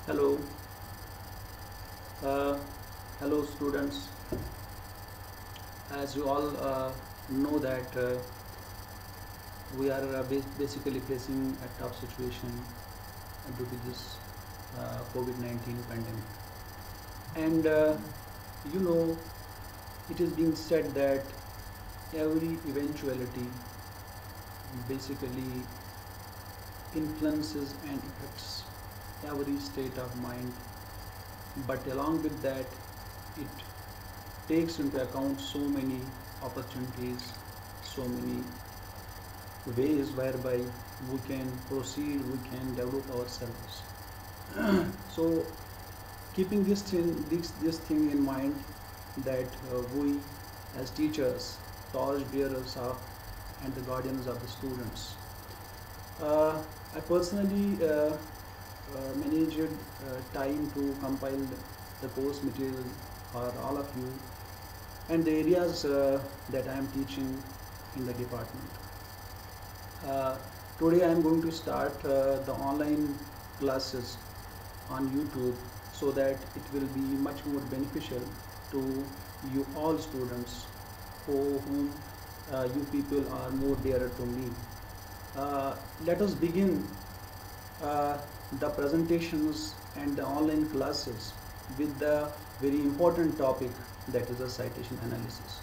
Hello, uh, hello students. As you all know that we are basically facing a tough situation due to this COVID-19 pandemic. And you know, it is being said that every eventuality basically influences and affects every state of mind, but along with that, it takes into account so many opportunities, so many ways whereby we can proceed, we can develop ourselves. So, keeping this thing in mind, that we as teachers, torch bearers of and the guardians of the students. I personally managed time to compile the course material for all of you and the areas that I am teaching in the department. Uh, Today I am going to start the online classes on YouTube so that it will be much more beneficial to you all students for whom you people are more dearer to me. Let us begin uh, the presentations and the online classes with the very important topic, that is the citation analysis.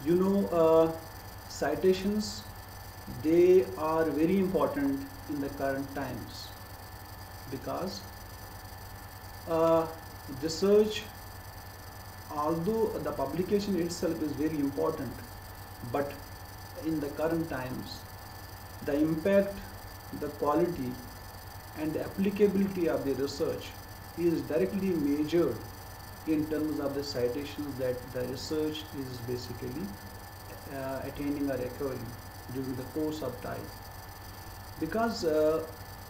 You know, citations, they are very important in the current times because uh, research, although the publication itself is very important, but in the current times, the impact, the quality, and the applicability of the research is directly measured in terms of the citations that the research is basically attaining or acquiring during the course of time. Because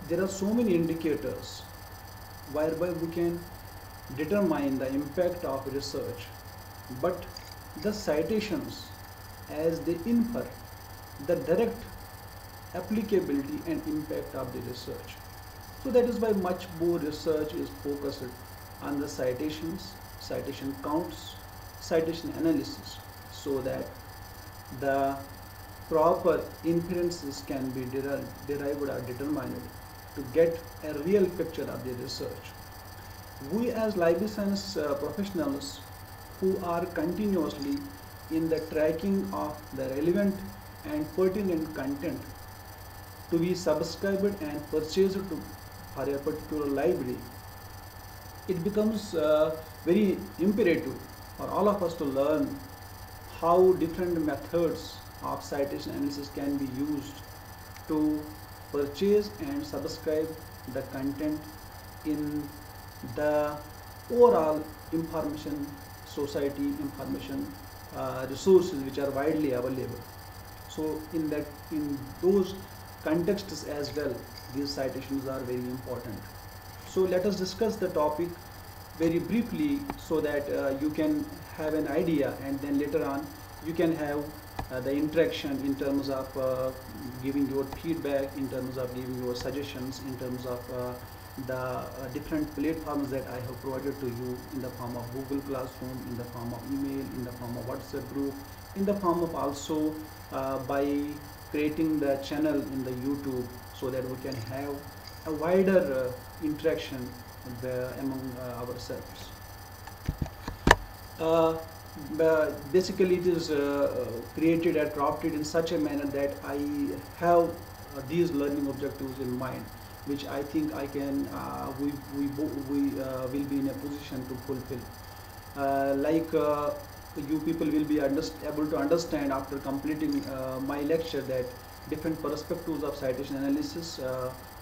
there are so many indicators whereby we can determine the impact of research, but the citations, as they infer the direct applicability and impact of the research. So that is why much more research is focused on the citations, citation counts, citation analysis, so that the proper inferences can be derived or determined to get a real picture of the research. We as library science professionals who are continuously in the tracking of the relevant and pertinent content to be subscribed and purchased for a particular library, it becomes very imperative for all of us to learn how different methods of citation analysis can be used to purchase and subscribe the content in the overall information society, information resources which are widely available. So in those contexts as well, these citations are very important. So let us discuss the topic very briefly so that you can have an idea, and then later on you can have the interaction in terms of giving your feedback, in terms of giving your suggestions, in terms of the different platforms that I have provided to you in the form of Google Classroom, in the form of email, in the form of WhatsApp group, in the form of also by creating the channel in the YouTube, so that we can have a wider interaction among ourselves. Uh, Basically, it is created and crafted in such a manner that I have these learning objectives in mind, which I think I can we will be in a position to fulfill. You people will be able to understand after completing my lecture that different perspectives of citation analysis.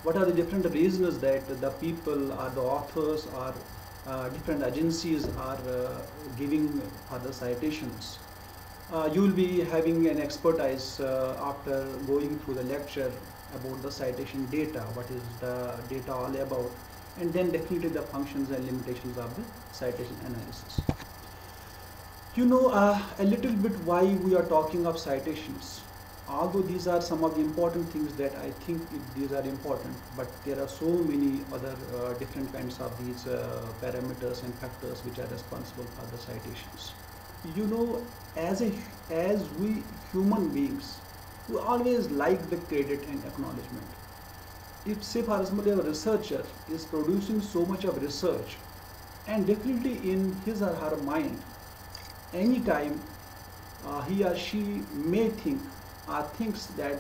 What are the different reasons that the people or the authors or different agencies are giving for the citations. You will be having an expertise after going through the lecture about the citation data, what is the data all about, and then definitely the functions and limitations of the citation analysis. You know a little bit why we are talking of citations. although these are some of the important things that I think these are important, but there are so many other different kinds of these parameters and factors which are responsible for the citations. You know, as we human beings, we always like the credit and acknowledgement. If, say for example, a researcher is producing so much of research, and definitely in his or her mind, anytime he or she may think or thinks that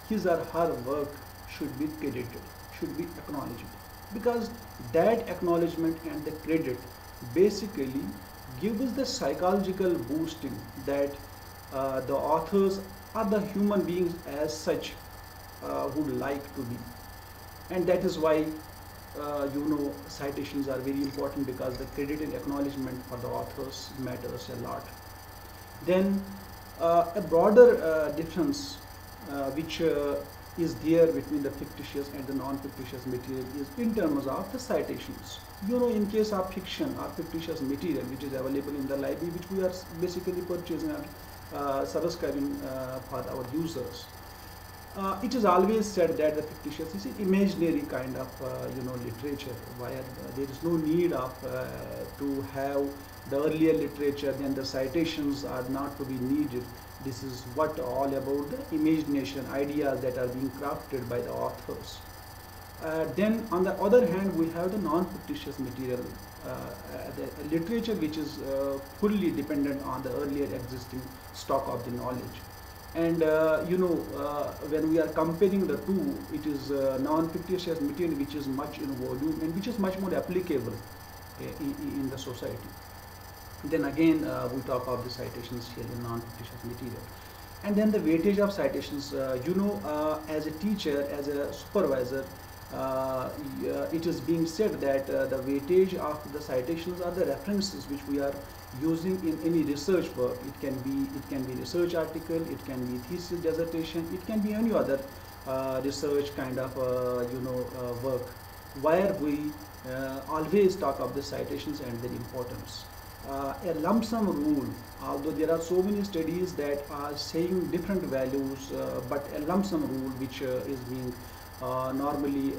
his or her work should be credited, should be acknowledged, because that acknowledgement and the credit basically gives the psychological boosting that the authors or the human beings as such would like to be. And that is why citations are very important, because the credit and acknowledgement for the authors matters a lot. Then a broader difference which is there between the fictitious and the non-fictitious material is in terms of the citations. In case of fiction or fictitious material which is available in the library, which we are basically purchasing or subscribing for our users, it is always said that the fictitious is an imaginary kind of literature, where there is no need of to have the earlier literature, then the citations are not to be needed. This is what all about the imagination, ideas that are being crafted by the authors. Then on the other hand, we have the non-fictitious material, the literature which is fully dependent on the earlier existing stock of the knowledge. And when we are comparing the two, it is non-fictitious material which is much in volume and which is much more applicable in the society. Then again, we talk of the citations here in non-fictitious material. And then the weightage of citations, as a teacher, as a supervisor, it is being said that the weightage of the citations are the references which we are using in any research work. It can be research article, it can be thesis, dissertation, it can be any other research kind of work, where we always talk of the citations and their importance. A lump sum rule, although there are so many studies that are saying different values, but a lump sum rule which is being normally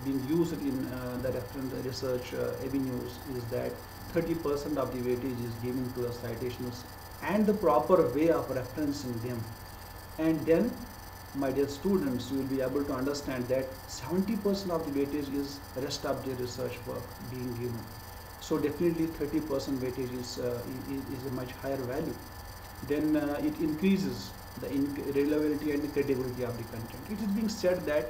being used in the reference research avenues is that 30% of the weightage is given to the citations and the proper way of referencing them. And then, my dear students, you will be able to understand that 70% of the weightage is rest of the research work being given. So definitely 30% weightage is a much higher value. Then it increases the reliability and the credibility of the content. It is being said that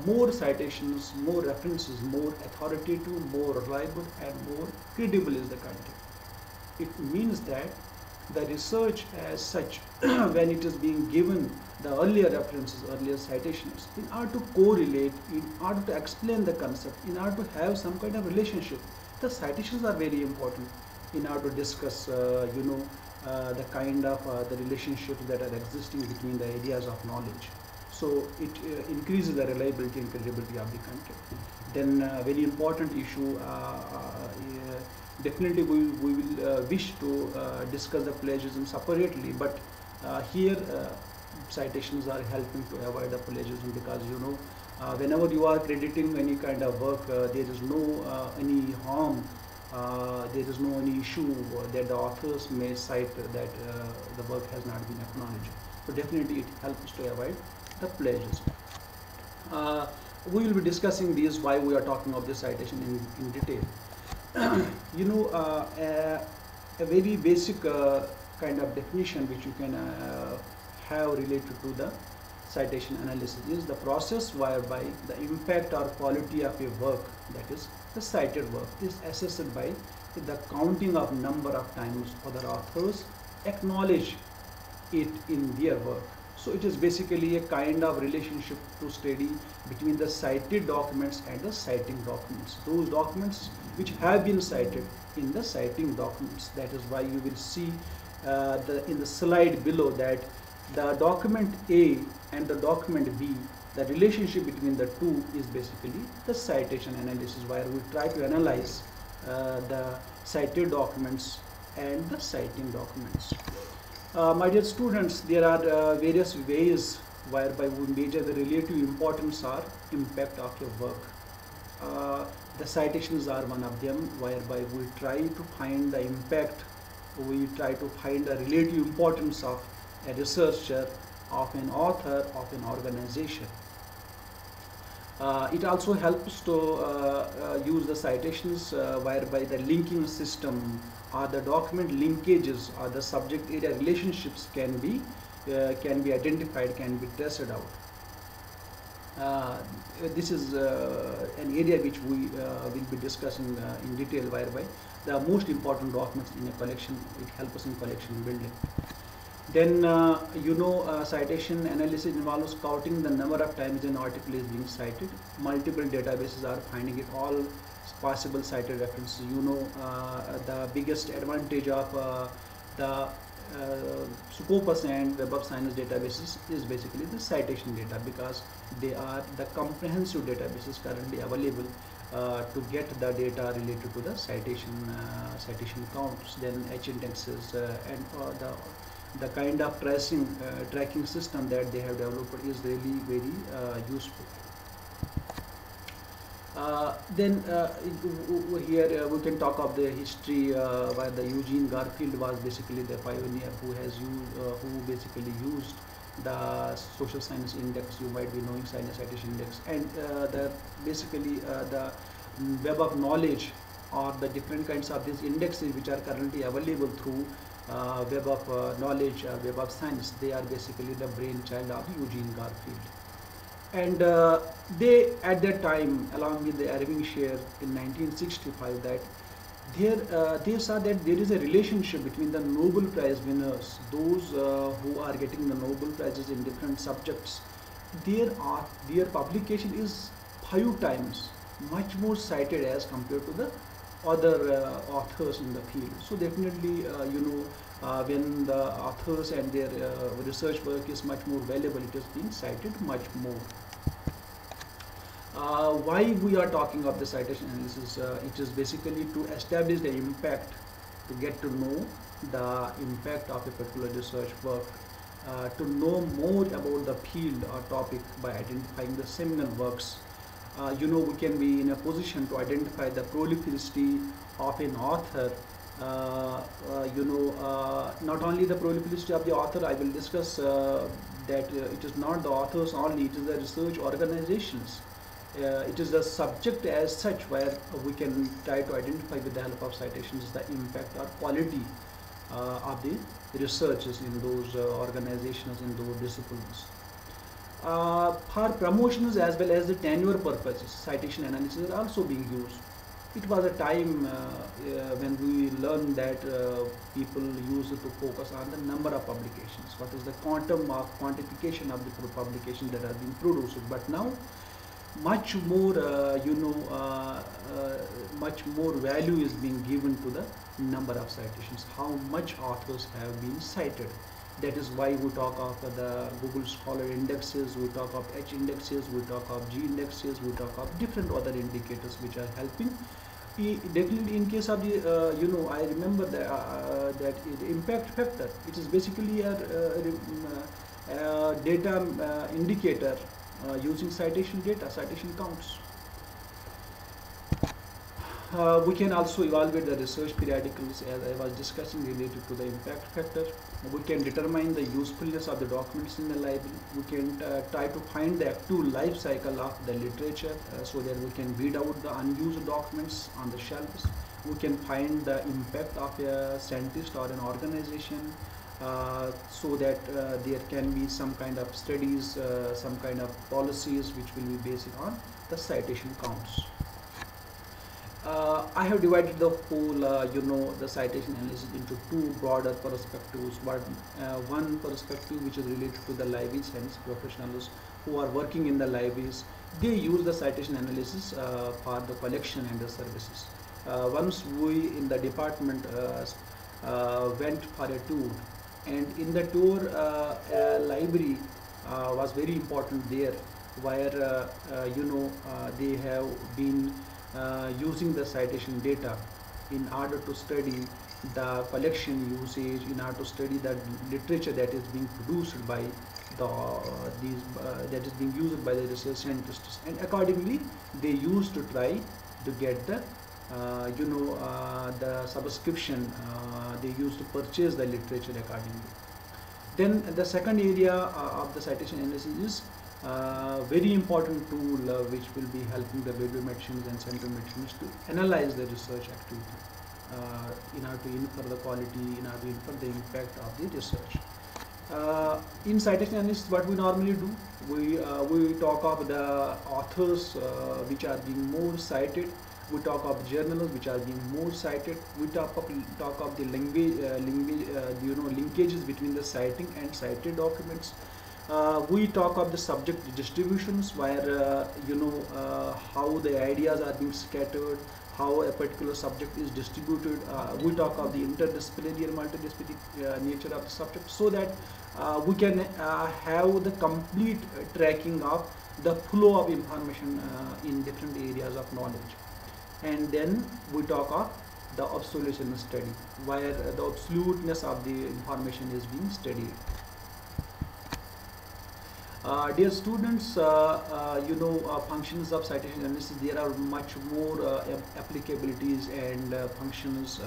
more citations, more references, more authoritative, more reliable and more credible is the content. It means that the research as such, when it is being given the earlier references, earlier citations, in order to correlate, in order to explain the concept, in order to have some kind of relationship, the citations are very important in order to discuss, the kind of the relationships that are existing between the areas of knowledge. So it increases the reliability and credibility of the content. Then very important issue, definitely we will wish to discuss the plagiarism separately, but here citations are helping to avoid the plagiarism, because whenever you are crediting any kind of work, there is no any harm, there is no any issue that the authors may cite that the work has not been acknowledged. So definitely it helps to avoid the plagiarism. We will be discussing these, why we are talking of this citation in detail. A very basic kind of definition which you can have related to the citation analysis is the process whereby the impact or quality of a work, that is the cited work, is assessed by the counting of number of times other authors acknowledge it in their work. So it is basically a kind of relationship to study between the cited documents and the citing documents. Those documents which have been cited in the citing documents. That is why you will see in the slide below that the document A and the document B, the relationship between the two is basically the citation analysis, where we try to analyze the cited documents and the citing documents. My dear students, there are various ways whereby we measure the relative importance or impact of your work. The citations are one of them, whereby we try to find the impact, we try to find the relative importance of a researcher, of an author, of an organization. It also helps to use the citations whereby the linking system or the document linkages or the subject area relationships can be identified, can be tested out. This is an area which we will be discussing in detail, whereby the most important documents in a collection, it helps us in collection building. Then citation analysis involves counting the number of times an article is being cited. Multiple databases are finding it all possible cited references. The biggest advantage of the Scopus and Web of Science databases is basically the citation data, because they are the comprehensive databases currently available to get the data related to the citation counts. Then H indexes and the kind of tracking system that they have developed is really very useful. Then here we can talk of the history where the Eugene Garfield was basically the pioneer who basically used the social science index. You might be knowing science citation index, and the web of knowledge, or the different kinds of these indexes which are currently available through web of knowledge or web of science. They are basically the brainchild of Eugene Garfield. And they at that time, along with the Irving Sher in 1965, that they saw that there is a relationship between the Nobel Prize winners, those who are getting the Nobel Prizes in different subjects. Their publication is 5 times much more cited as compared to the other authors in the field. So definitely, when the authors and their research work is much more valuable, it is being cited much more. Why we are talking of the citation analysis? It is basically to establish the impact, to get to know the impact of a particular research work, to know more about the field or topic by identifying the seminal works. We can be in a position to identify the prolificity of an author. Not only the prolificity of the author, I will discuss that it is not the authors only, it is the research organizations. It is the subject as such, where we can try to identify with the help of citations the impact or quality of the researches in those organizations, in those disciplines. For promotions as well as the tenure purposes, citation analysis are also being used. It was a time when we learned that people used to focus on the number of publications, what is the quantification of the publications that are being produced. But now much more much more value is being given to the number of citations, how much authors have been cited. That is why we talk of the Google Scholar indexes, we talk of H indexes, we talk of G indexes, we talk of different other indicators which are helping. Definitely in case of the I remember that the impact factor, it is basically a data indicator using citation data, citation counts. We can also evaluate the research periodicals, as I was discussing, related to the impact factor. We can determine the usefulness of the documents in the library. We can try to find the active life cycle of the literature, so that we can weed out the unused documents on the shelves. We can find the impact of a scientist or an organization, so that there can be some kind of studies, some kind of policies which will be based on the citation counts. I have divided the whole, the citation analysis into 2 broader perspectives. One perspective which is related to the library science professionals who are working in the libraries. They use the citation analysis for the collection and the services. Once we in the department went for a tour, and in the tour, library was very important there, where they have been using the citation data in order to study the collection usage, in order to study the literature that is being produced by that is being used by the research scientists, and accordingly they used to try to get the the subscription. They used to purchase the literature accordingly. Then the second area of the citation analysis is very important tool which will be helping the bibliometricians and central metricians to analyze the research activity in order to infer the quality, in order to infer the impact of the research. In citation analysis, what we normally do, we talk of the authors which are being more cited. We talk of journals which are being more cited. We talk of the linkages between the citing and cited documents. We talk of the subject distributions, where how the ideas are being scattered, how a particular subject is distributed. We talk of the interdisciplinary and multidisciplinary nature of the subject, so that we can have the complete tracking of the flow of information in different areas of knowledge. And then we talk of the obsolescence study, where the obsoleteness of the information is being studied. Dear students, functions of citation analysis, there are much more applicabilities and functions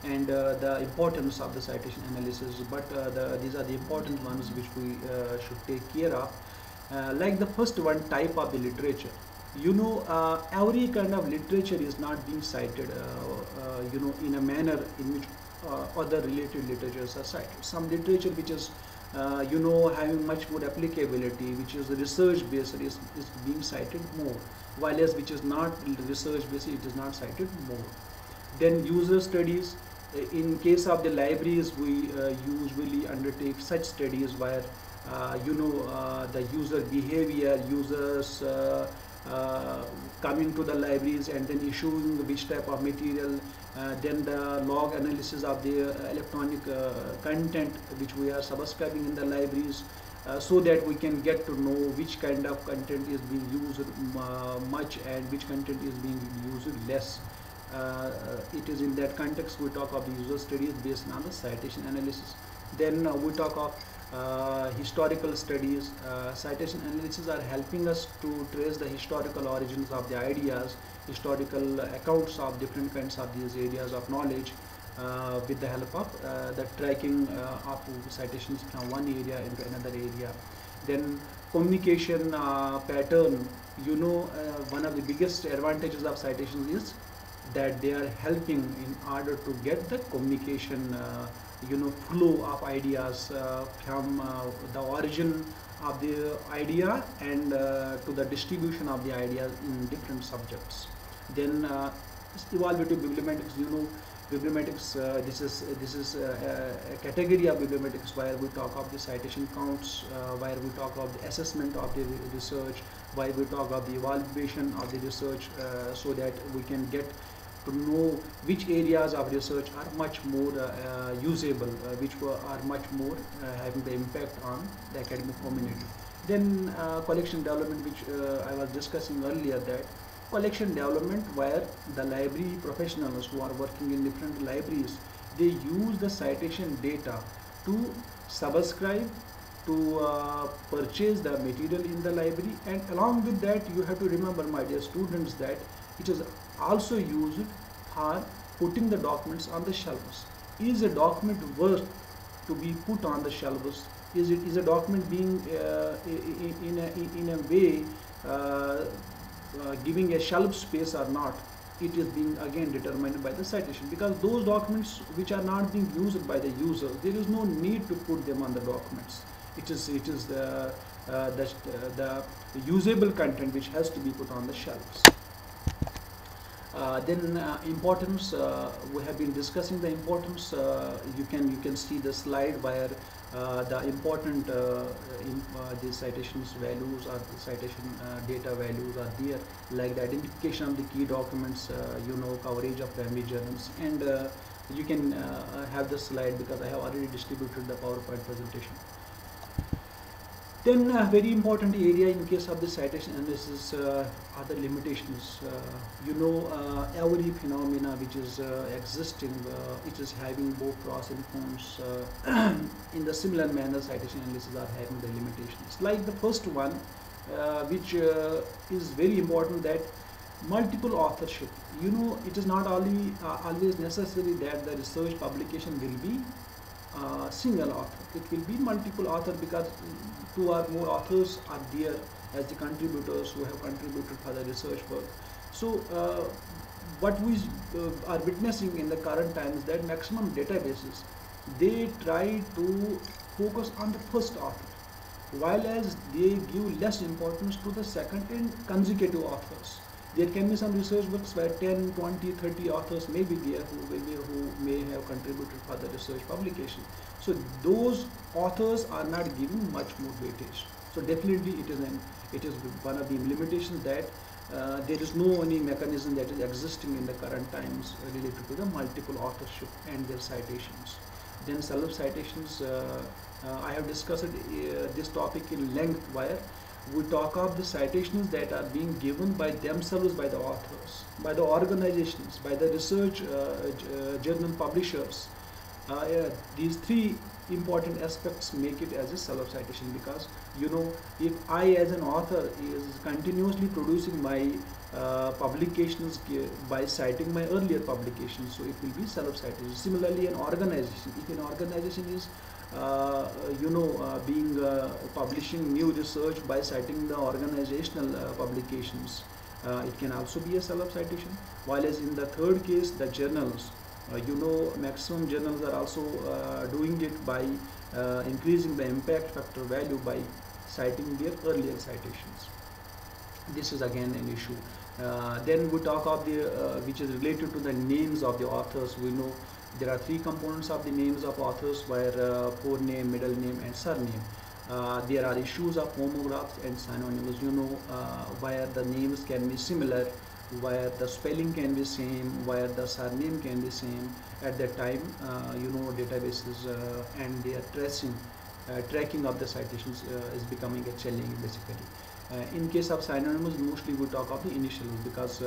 and the importance of the citation analysis, but these are the important ones which we should take care of. Like the first one, type of the literature. Every kind of literature is not being cited in a manner in which other related literatures are cited. Some literature which is having much more applicability, which is research based, is being cited more, while as which is not research based, it is not cited more. Then user studies. In case of the libraries, we usually undertake such studies where the user behavior, users coming to the libraries and then issuing which type of material, then the log analysis of the electronic content which we are subscribing in the libraries, so that we can get to know which kind of content is being used much and which content is being used less. It is in that context we talk of the user studies based on the citation analysis. Then we talk of historical studies. Citation analysis are helping us to trace the historical origins of the ideas, historical accounts of different kinds of these areas of knowledge, with the help of the tracking of citations from one area into another area. Then communication pattern. One of the biggest advantages of citations is that they are helping in order to get the communication flow of ideas from the origin of the idea and to the distribution of the ideas in different subjects. Then evaluative bibliometrics. Bibliometrics, this is a category of bibliometrics where we talk of the citation counts, where we talk of the assessment of the research, where we talk of the evaluation of the research, so that we can get to know which areas of research are much more usable, which are much more having the impact on the academic community. Then collection development, which I was discussing earlier, that collection development where the library professionals who are working in different libraries, they use the citation data to subscribe, to purchase the material in the library, and along with that you have to remember, my dear students, that it is also used for putting the documents on the shelves. Is a document worth to be put on the shelves? Is a document being in a way giving a shelf space or not? It is being again determined by the citation, because those documents which are not being used by the user, there is no need to put them on the documents. It is the usable content which has to be put on the shelves. Then importance, we have been discussing the importance. You can see the slide where the important the citations values or the citation data values are there, like the identification of the key documents, coverage of primary journals, and you can have the slide because I have already distributed the PowerPoint presentation. Then a very important area in case of the citation analysis are the limitations. Every phenomena which is existing, it is having both pros and cons. In the similar manner, citation analysis are having the limitations. Like the first one, which is very important, that multiple authorship. It is not only always necessary that the research publication will be single author. It will be multiple author, because two or more authors are there as the contributors who have contributed for the research work. So what we are witnessing in the current times, that maximum databases, they try to focus on the first author, while as they give less importance to the second and consecutive authors. There can be some research books where 10, 20, 30 authors may be there who may have contributed for the research publication. So those authors are not given much more weightage. So definitely it is one of the limitations, that there is no any mechanism that is existing in the current times related to the multiple authorship and their citations. Then self-citations, I have discussed this topic in length, where we talk of the citations that are being given by themselves, by the authors, by the organizations, by the research journal publishers. These three important aspects make it as a self-citation, because if I as an author is continuously producing my publications by citing my earlier publications, so it will be self-citation. Similarly, an organization, if an organization is publishing new research by citing the organizational publications, it can also be a self-citation. While as in the third case, the journals, maximum journals are also doing it by increasing the impact factor value by citing their earlier citations. This is again an issue. Then we talk of the which is related to the names of the authors. We know there are three components of the names of authors, where forename, middle name, and surname. There are issues of homographs and synonyms, where the names can be similar, where the spelling can be same, where the surname can be same. At that time, databases and their tracking of the citations is becoming a challenge, basically. In case of synonyms, mostly we talk of the initials, because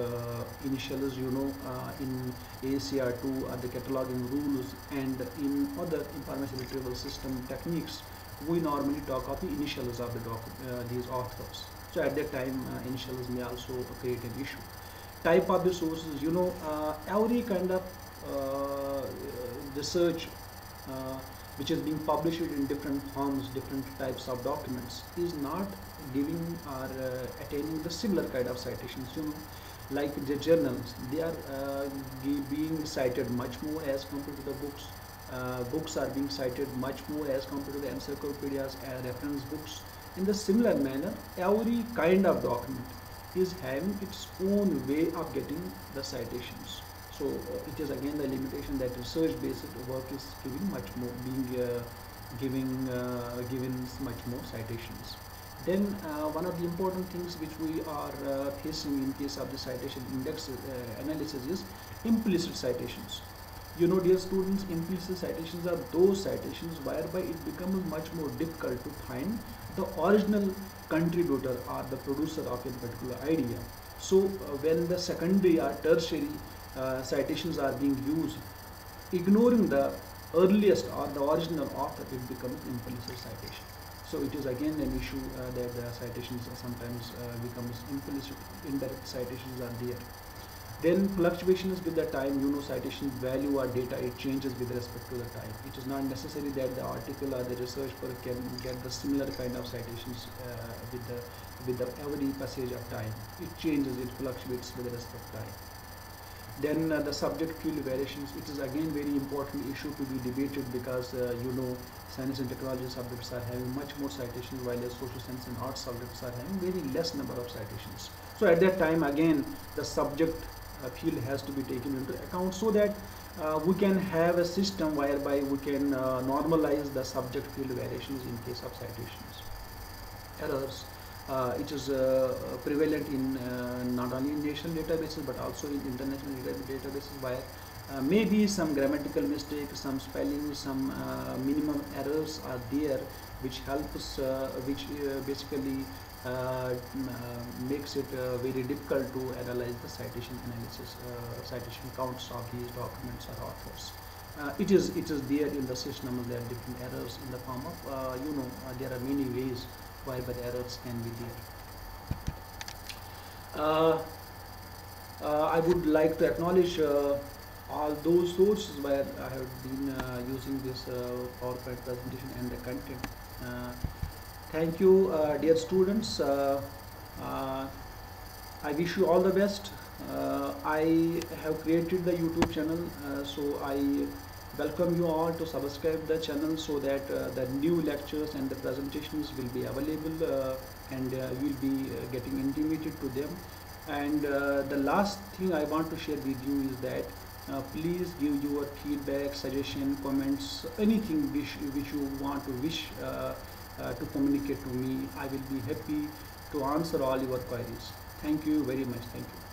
initials, in ACR2 are the cataloging rules, and in other information retrieval system techniques, we normally talk of the initials of these authors. So at that time, initials may also create an issue. Type of the sources, every kind of research which is being published in different forms, different types of documents, is not giving or attaining the similar kind of citations. Like the journals, they are being cited much more as compared to the books. Books are being cited much more as compared to the encyclopedias and reference books. In the similar manner, every kind of document is having its own way of getting the citations. So it is again the limitation that research-based work is giving much more, given much more citations. Then one of the important things which we are facing in case of the citation index analysis is implicit citations. Dear students, implicit citations are those citations whereby it becomes much more difficult to find the original contributor or the producer of a particular idea. So when the secondary or tertiary citations are being used, ignoring the earliest or the original author, it becomes implicit citation. So it is again an issue that the citations sometimes becomes implicit, indirect citations are there. Then fluctuations with the time, citation value or data, it changes with respect to the time. It is not necessary that the article or the research work can get the similar kind of citations with the every passage of time. It changes, it fluctuates with respect to time. Then the subject field variations, it is again very important issue to be debated, because science and technology subjects are having much more citations, while social science and arts subjects are having very less number of citations. So at that time, again, the subject field has to be taken into account, so that we can have a system whereby we can normalize the subject field variations in case of citations. Errors. It is prevalent in not only in national databases but also in international databases, where Maybe some grammatical mistakes, some spelling, some minimum errors are there, which helps, which basically makes it very difficult to analyze the citation analysis, citation counts of these documents or authors. It is there in the system. There are different errors in the form of there are many ways whereby the errors can be there. Uh, I would like to acknowledge all those sources where I have been using this PowerPoint presentation and the content. Uh, Thank you, dear students. Uh, I wish you all the best. I have created the YouTube channel, so I welcome you all to subscribe the channel so that the new lectures and the presentations will be available, and you will be getting intimated to them. And the last thing I want to share with you is that please give your feedback, suggestion, comments, anything which you want to to communicate to me. I will be happy to answer all your queries. Thank you very much. Thank you.